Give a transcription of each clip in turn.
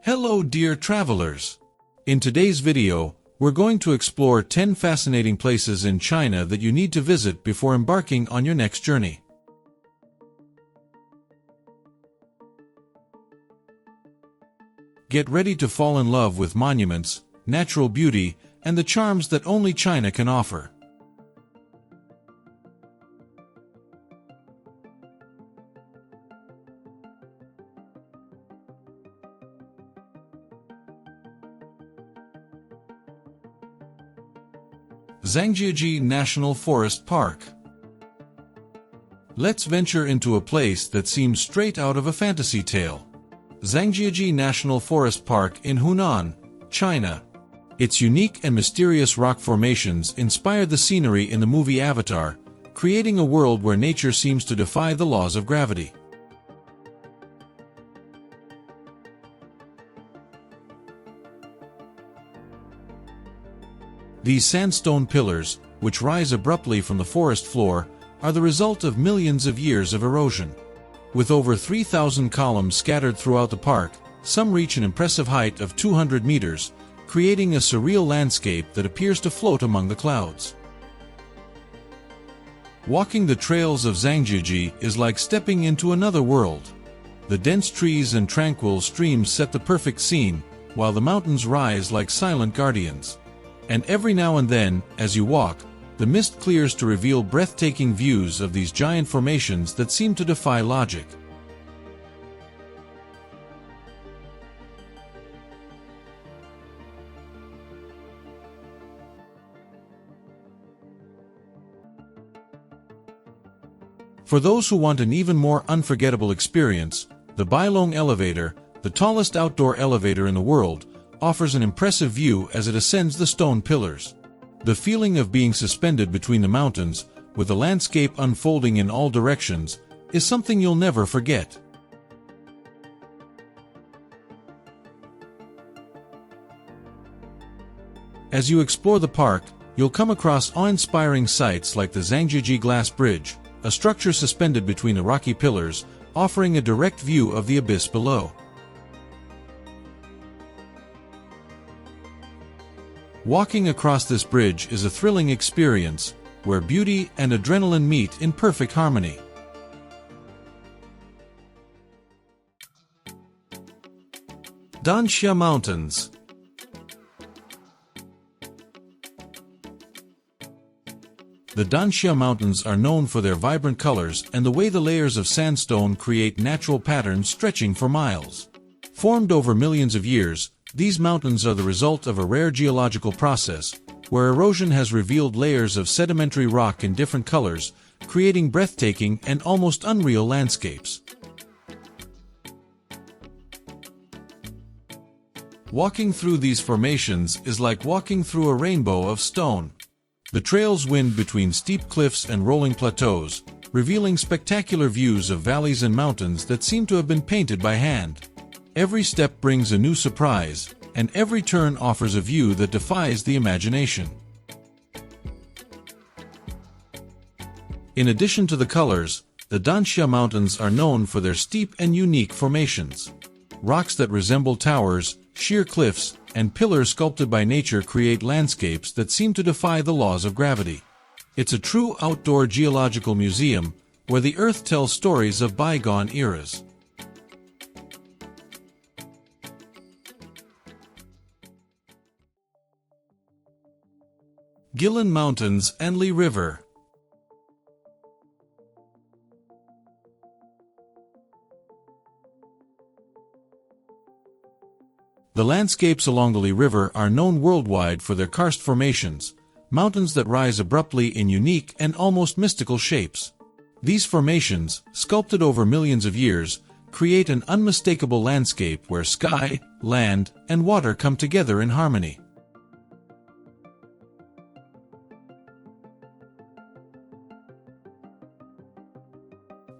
Hello dear travelers! In today's video, we're going to explore 10 fascinating places in China that you need to visit before embarking on your next journey. Get ready to fall in love with monuments, natural beauty, and the charms that only China can offer. Zhangjiajie National Forest Park. Let's venture into a place that seems straight out of a fantasy tale. Zhangjiajie National Forest Park in Hunan, China. Its unique and mysterious rock formations inspired the scenery in the movie Avatar, creating a world where nature seems to defy the laws of gravity. These sandstone pillars, which rise abruptly from the forest floor, are the result of millions of years of erosion. With over 3,000 columns scattered throughout the park, some reach an impressive height of 200 meters, creating a surreal landscape that appears to float among the clouds. Walking the trails of Zhangjiajie is like stepping into another world. The dense trees and tranquil streams set the perfect scene, while the mountains rise like silent guardians. And every now and then, as you walk, the mist clears to reveal breathtaking views of these giant formations that seem to defy logic. For those who want an even more unforgettable experience, the Bailong Elevator, the tallest outdoor elevator in the world, offers an impressive view as it ascends the stone pillars. The feeling of being suspended between the mountains, with the landscape unfolding in all directions, is something you'll never forget. As you explore the park, you'll come across awe-inspiring sights like the Zhangjiajie Glass Bridge, a structure suspended between the rocky pillars, offering a direct view of the abyss below. Walking across this bridge is a thrilling experience, where beauty and adrenaline meet in perfect harmony. Danxia Mountains. The Danxia Mountains are known for their vibrant colors and the way the layers of sandstone create natural patterns stretching for miles. Formed over millions of years, these mountains are the result of a rare geological process, where erosion has revealed layers of sedimentary rock in different colors, creating breathtaking and almost unreal landscapes. Walking through these formations is like walking through a rainbow of stone. The trails wind between steep cliffs and rolling plateaus, revealing spectacular views of valleys and mountains that seem to have been painted by hand. Every step brings a new surprise, and every turn offers a view that defies the imagination. In addition to the colors, the Danxia Mountains are known for their steep and unique formations. Rocks that resemble towers, sheer cliffs, and pillars sculpted by nature create landscapes that seem to defy the laws of gravity. It's a true outdoor geological museum, where the earth tells stories of bygone eras. Guilin Mountains and Li River. The landscapes along the Li River are known worldwide for their karst formations, mountains that rise abruptly in unique and almost mystical shapes. These formations, sculpted over millions of years, create an unmistakable landscape where sky, land, and water come together in harmony.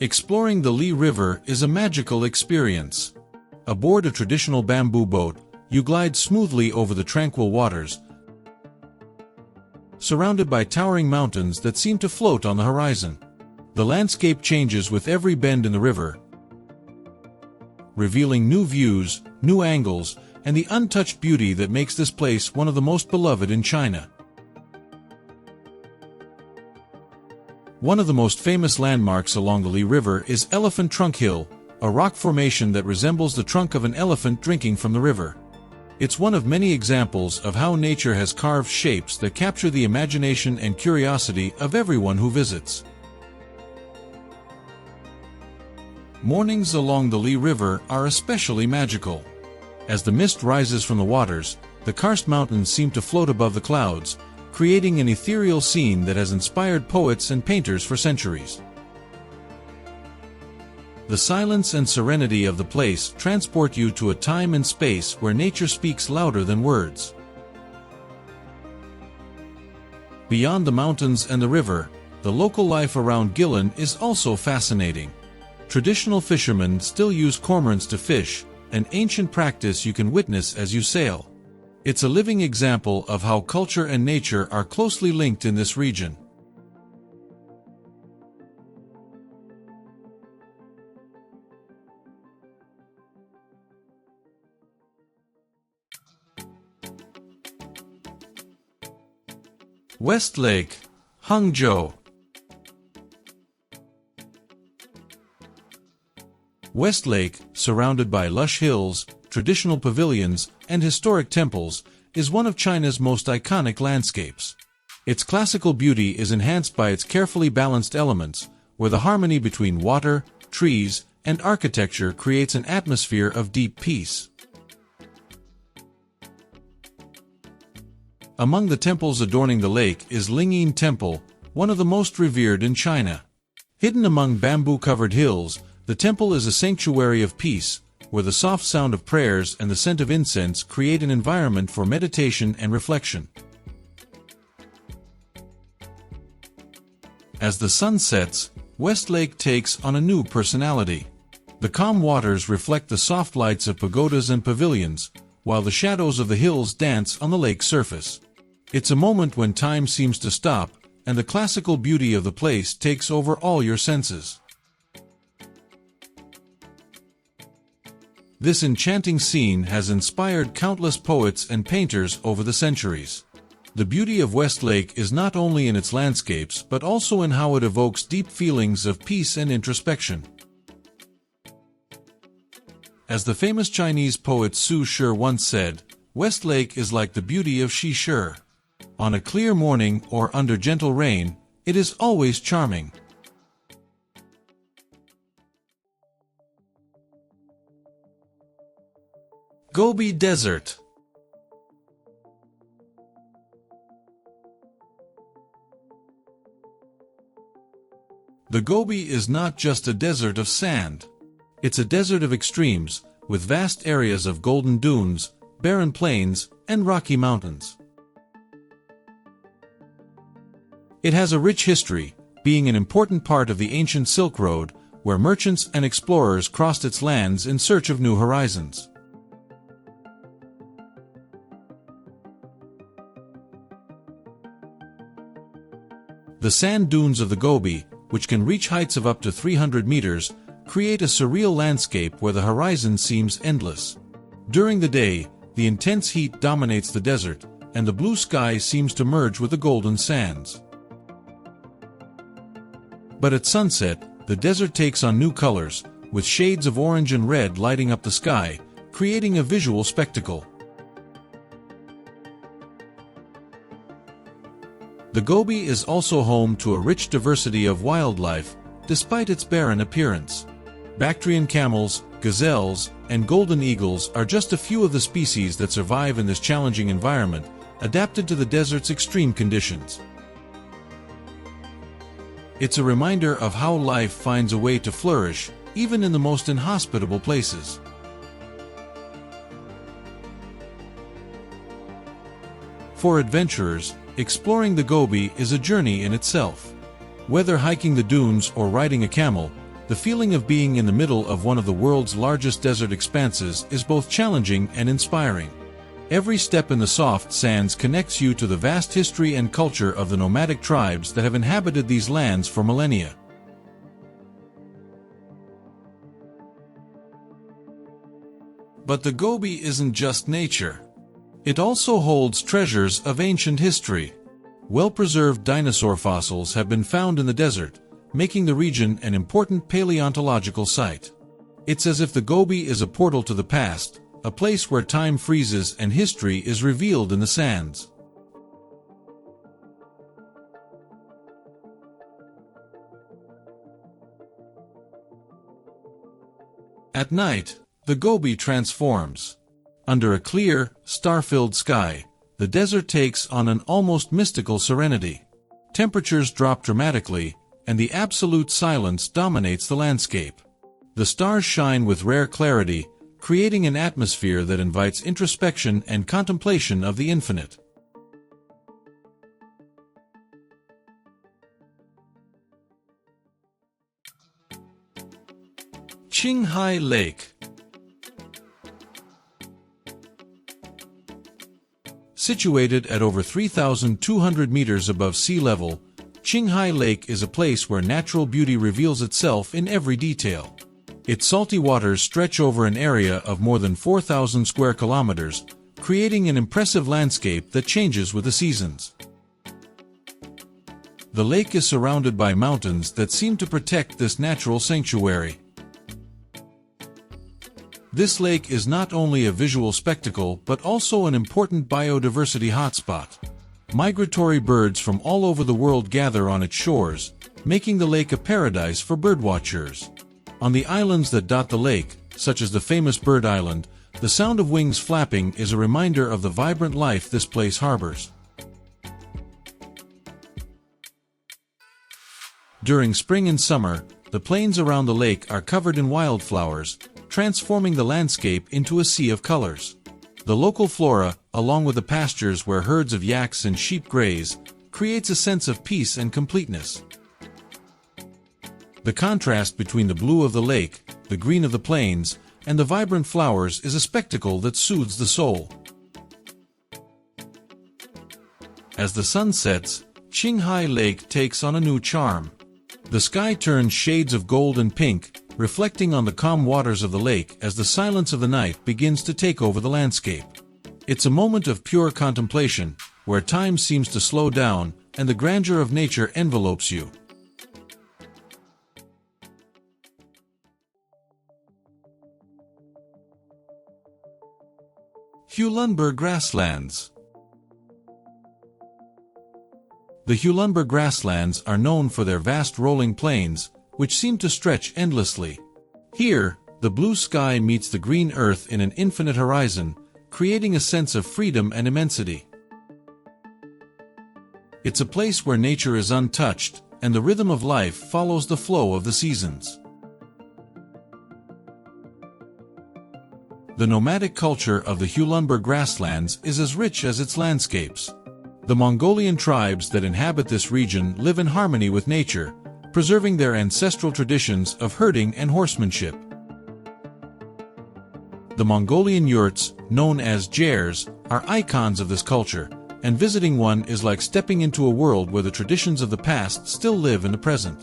Exploring the Li River is a magical experience. Aboard a traditional bamboo boat, you glide smoothly over the tranquil waters, surrounded by towering mountains that seem to float on the horizon. The landscape changes with every bend in the river, revealing new views, new angles, and the untouched beauty that makes this place one of the most beloved in China. One of the most famous landmarks along the Li River is Elephant Trunk Hill, a rock formation that resembles the trunk of an elephant drinking from the river. It's one of many examples of how nature has carved shapes that capture the imagination and curiosity of everyone who visits. Mornings along the Li River are especially magical. As the mist rises from the waters, the karst mountains seem to float above the clouds, creating an ethereal scene that has inspired poets and painters for centuries. The silence and serenity of the place transport you to a time and space where nature speaks louder than words. Beyond the mountains and the river, the local life around Guilin is also fascinating. Traditional fishermen still use cormorants to fish, an ancient practice you can witness as you sail. It's a living example of how culture and nature are closely linked in this region. West Lake, Hangzhou. West Lake, surrounded by lush hills, traditional pavilions, and historic temples, is one of China's most iconic landscapes. Its classical beauty is enhanced by its carefully balanced elements, where the harmony between water, trees, and architecture creates an atmosphere of deep peace. Among the temples adorning the lake is Lingyin Temple, one of the most revered in China. Hidden among bamboo-covered hills, the temple is a sanctuary of peace, where the soft sound of prayers and the scent of incense create an environment for meditation and reflection. As the sun sets, West Lake takes on a new personality. The calm waters reflect the soft lights of pagodas and pavilions, while the shadows of the hills dance on the lake's surface. It's a moment when time seems to stop, and the classical beauty of the place takes over all your senses. This enchanting scene has inspired countless poets and painters over the centuries. The beauty of West Lake is not only in its landscapes but also in how it evokes deep feelings of peace and introspection. As the famous Chinese poet Su Shi once said, West Lake is like the beauty of Shi. On a clear morning or under gentle rain, it is always charming. Gobi Desert. The Gobi is not just a desert of sand. It's a desert of extremes, with vast areas of golden dunes, barren plains, and rocky mountains. It has a rich history, being an important part of the ancient Silk Road, where merchants and explorers crossed its lands in search of new horizons. The sand dunes of the Gobi, which can reach heights of up to 300 meters, create a surreal landscape where the horizon seems endless. During the day, the intense heat dominates the desert, and the blue sky seems to merge with the golden sands. But at sunset, the desert takes on new colors, with shades of orange and red lighting up the sky, creating a visual spectacle. The Gobi is also home to a rich diversity of wildlife, despite its barren appearance. Bactrian camels, gazelles, and golden eagles are just a few of the species that survive in this challenging environment, adapted to the desert's extreme conditions. It's a reminder of how life finds a way to flourish, even in the most inhospitable places. For adventurers, exploring the Gobi is a journey in itself. Whether hiking the dunes or riding a camel, the feeling of being in the middle of one of the world's largest desert expanses is both challenging and inspiring. Every step in the soft sands connects you to the vast history and culture of the nomadic tribes that have inhabited these lands for millennia. But the Gobi isn't just nature. It also holds treasures of ancient history. Well-preserved dinosaur fossils have been found in the desert, making the region an important paleontological site. It's as if the Gobi is a portal to the past, a place where time freezes and history is revealed in the sands. At night, the Gobi transforms. Under a clear, star-filled sky, the desert takes on an almost mystical serenity. Temperatures drop dramatically, and the absolute silence dominates the landscape. The stars shine with rare clarity, creating an atmosphere that invites introspection and contemplation of the infinite. Qinghai Lake. Situated at over 3,200 meters above sea level, Qinghai Lake is a place where natural beauty reveals itself in every detail. Its salty waters stretch over an area of more than 4,000 square kilometers, creating an impressive landscape that changes with the seasons. The lake is surrounded by mountains that seem to protect this natural sanctuary. This lake is not only a visual spectacle but also an important biodiversity hotspot. Migratory birds from all over the world gather on its shores, making the lake a paradise for birdwatchers. On the islands that dot the lake, such as the famous Bird Island, the sound of wings flapping is a reminder of the vibrant life this place harbors. During spring and summer, the plains around the lake are covered in wildflowers, transforming the landscape into a sea of colors. The local flora, along with the pastures where herds of yaks and sheep graze, creates a sense of peace and completeness. The contrast between the blue of the lake, the green of the plains, and the vibrant flowers is a spectacle that soothes the soul. As the sun sets, Qinghai Lake takes on a new charm. The sky turns shades of gold and pink, reflecting on the calm waters of the lake as the silence of the night begins to take over the landscape. It's a moment of pure contemplation, where time seems to slow down and the grandeur of nature envelopes you. Hulunbuir Grasslands. The Hulunbuir grasslands are known for their vast rolling plains, which seem to stretch endlessly. Here, the blue sky meets the green earth in an infinite horizon, creating a sense of freedom and immensity. It's a place where nature is untouched, and the rhythm of life follows the flow of the seasons. The nomadic culture of the Hulunbuir grasslands is as rich as its landscapes. The Mongolian tribes that inhabit this region live in harmony with nature, preserving their ancestral traditions of herding and horsemanship. The Mongolian yurts, known as jairs, are icons of this culture, and visiting one is like stepping into a world where the traditions of the past still live in the present.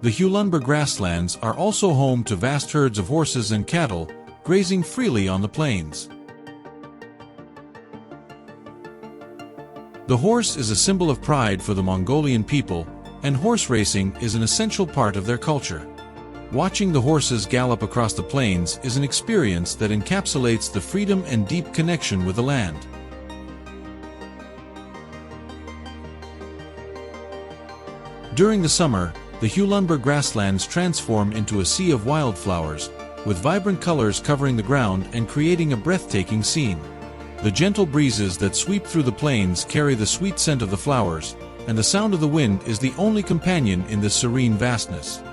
The Hulunbuir grasslands are also home to vast herds of horses and cattle, grazing freely on the plains. The horse is a symbol of pride for the Mongolian people, and horse racing is an essential part of their culture. Watching the horses gallop across the plains is an experience that encapsulates the freedom and deep connection with the land. During the summer, the Hulunbuir grasslands transform into a sea of wildflowers, with vibrant colors covering the ground and creating a breathtaking scene. The gentle breezes that sweep through the plains carry the sweet scent of the flowers, and the sound of the wind is the only companion in this serene vastness.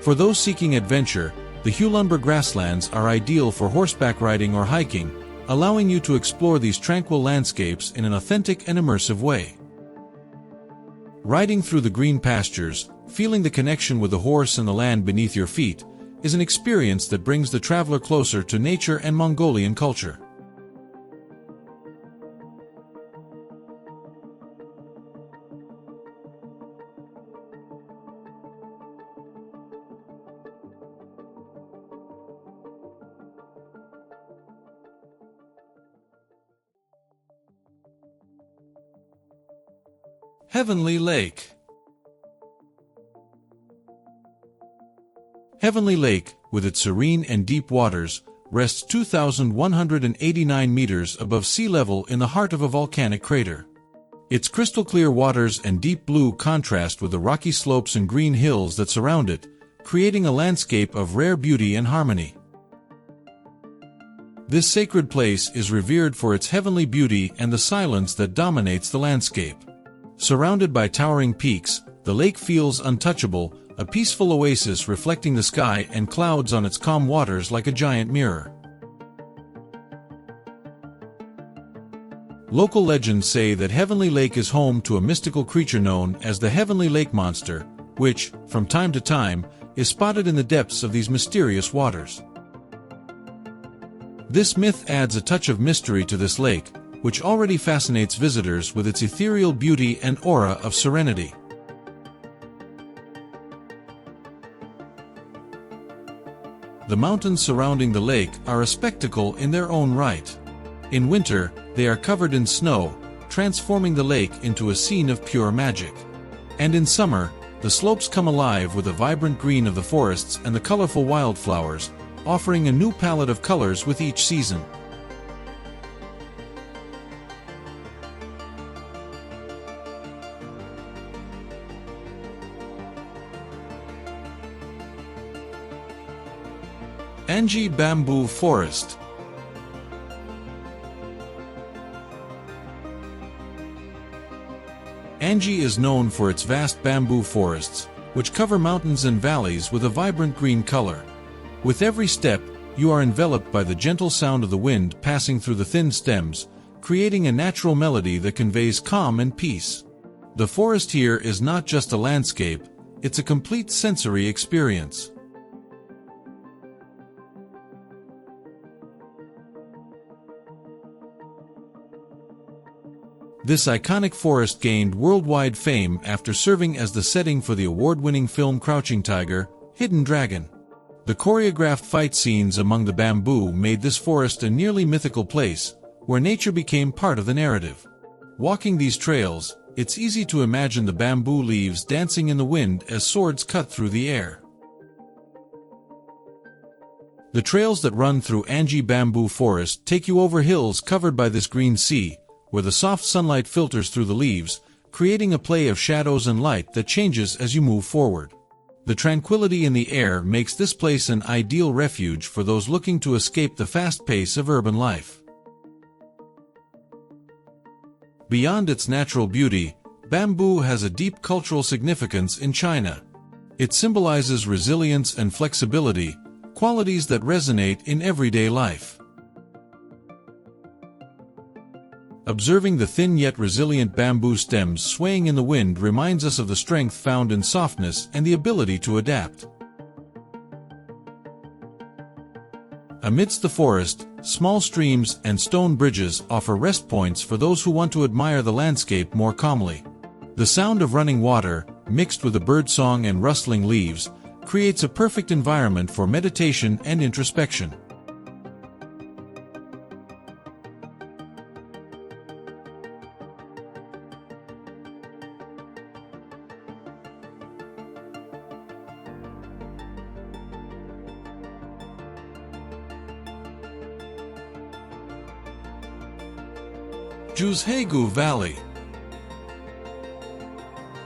For those seeking adventure, the Hulunbuir grasslands are ideal for horseback riding or hiking, allowing you to explore these tranquil landscapes in an authentic and immersive way. Riding through the green pastures, feeling the connection with the horse and the land beneath your feet, is an experience that brings the traveler closer to nature and Mongolian culture. Heavenly Lake. Heavenly Lake, with its serene and deep waters, rests 2,189 meters above sea level in the heart of a volcanic crater. Its crystal-clear waters and deep blue contrast with the rocky slopes and green hills that surround it, creating a landscape of rare beauty and harmony. This sacred place is revered for its heavenly beauty and the silence that dominates the landscape. Surrounded by towering peaks, the lake feels untouchable, a peaceful oasis reflecting the sky and clouds on its calm waters like a giant mirror. Local legends say that Heavenly Lake is home to a mystical creature known as the Heavenly Lake Monster, which, from time to time, is spotted in the depths of these mysterious waters. This myth adds a touch of mystery to this lake, which already fascinates visitors with its ethereal beauty and aura of serenity. The mountains surrounding the lake are a spectacle in their own right. In winter, they are covered in snow, transforming the lake into a scene of pure magic. And in summer, the slopes come alive with the vibrant green of the forests and the colorful wildflowers, offering a new palette of colors with each season. Anji Bamboo Forest. Anji is known for its vast bamboo forests, which cover mountains and valleys with a vibrant green color. With every step, you are enveloped by the gentle sound of the wind passing through the thin stems, creating a natural melody that conveys calm and peace. The forest here is not just a landscape, it's a complete sensory experience. This iconic forest gained worldwide fame after serving as the setting for the award-winning film Crouching Tiger, Hidden Dragon. The choreographed fight scenes among the bamboo made this forest a nearly mythical place, where nature became part of the narrative. Walking these trails, it's easy to imagine the bamboo leaves dancing in the wind as swords cut through the air. The trails that run through Anji Bamboo Forest take you over hills covered by this green sea, where the soft sunlight filters through the leaves, creating a play of shadows and light that changes as you move forward. The tranquility in the air makes this place an ideal refuge for those looking to escape the fast pace of urban life. Beyond its natural beauty, bamboo has a deep cultural significance in China. It symbolizes resilience and flexibility, qualities that resonate in everyday life. Observing the thin yet resilient bamboo stems swaying in the wind reminds us of the strength found in softness and the ability to adapt. Amidst the forest, small streams and stone bridges offer rest points for those who want to admire the landscape more calmly. The sound of running water, mixed with the birdsong and rustling leaves, creates a perfect environment for meditation and introspection. Juzhegu Valley.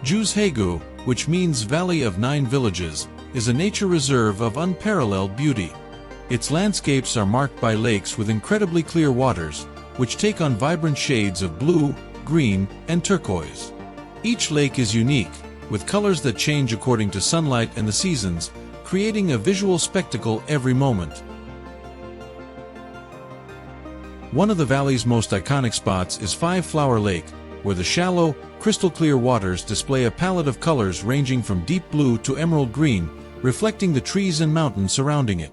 Juzhegu, which means Valley of Nine Villages, is a nature reserve of unparalleled beauty. Its landscapes are marked by lakes with incredibly clear waters, which take on vibrant shades of blue, green, and turquoise. Each lake is unique, with colors that change according to sunlight and the seasons, creating a visual spectacle every moment. One of the valley's most iconic spots is Five Flower Lake, where the shallow, crystal-clear waters display a palette of colors ranging from deep blue to emerald green, reflecting the trees and mountains surrounding it.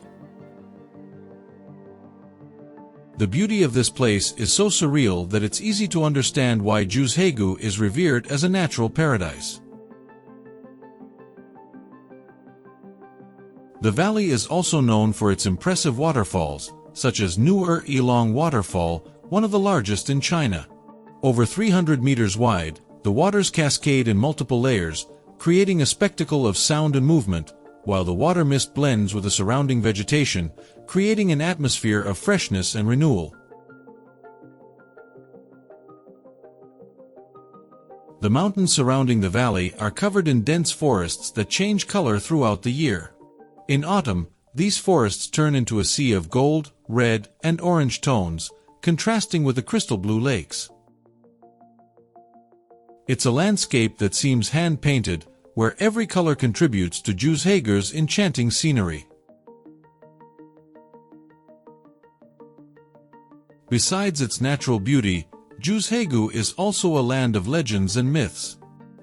The beauty of this place is so surreal that it's easy to understand why Juzhegu is revered as a natural paradise. The valley is also known for its impressive waterfalls, such as Nu'er Ilong Waterfall, one of the largest in China. Over 300 meters wide, The waters cascade in multiple layers, creating a spectacle of sound and movement, while the water mist blends with the surrounding vegetation, creating an atmosphere of freshness and renewal. The mountains surrounding the valley are covered in dense forests that change color throughout the year. In autumn, these forests turn into a sea of gold, red, and orange tones, contrasting with the crystal blue lakes. It's a landscape that seems hand-painted, where every color contributes to Juice Hager's enchanting scenery. Besides its natural beauty, Juice Haegu is also a land of legends and myths.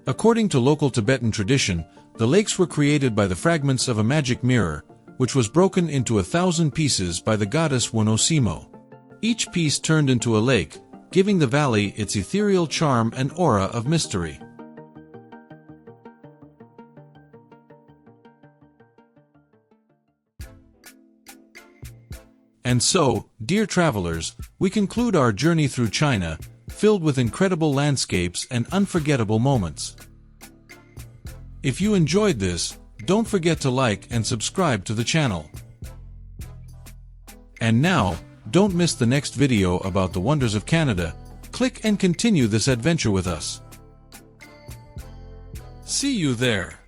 According to local Tibetan tradition, the lakes were created by the fragments of a magic mirror, which was broken into 1,000 pieces by the goddess Wonosimo. Each piece turned into a lake, giving the valley its ethereal charm and aura of mystery. And so, dear travelers, we conclude our journey through China, filled with incredible landscapes and unforgettable moments. If you enjoyed this, don't forget to like and subscribe to the channel. And now, don't miss the next video about the wonders of Canada. Click and continue this adventure with us. See you there.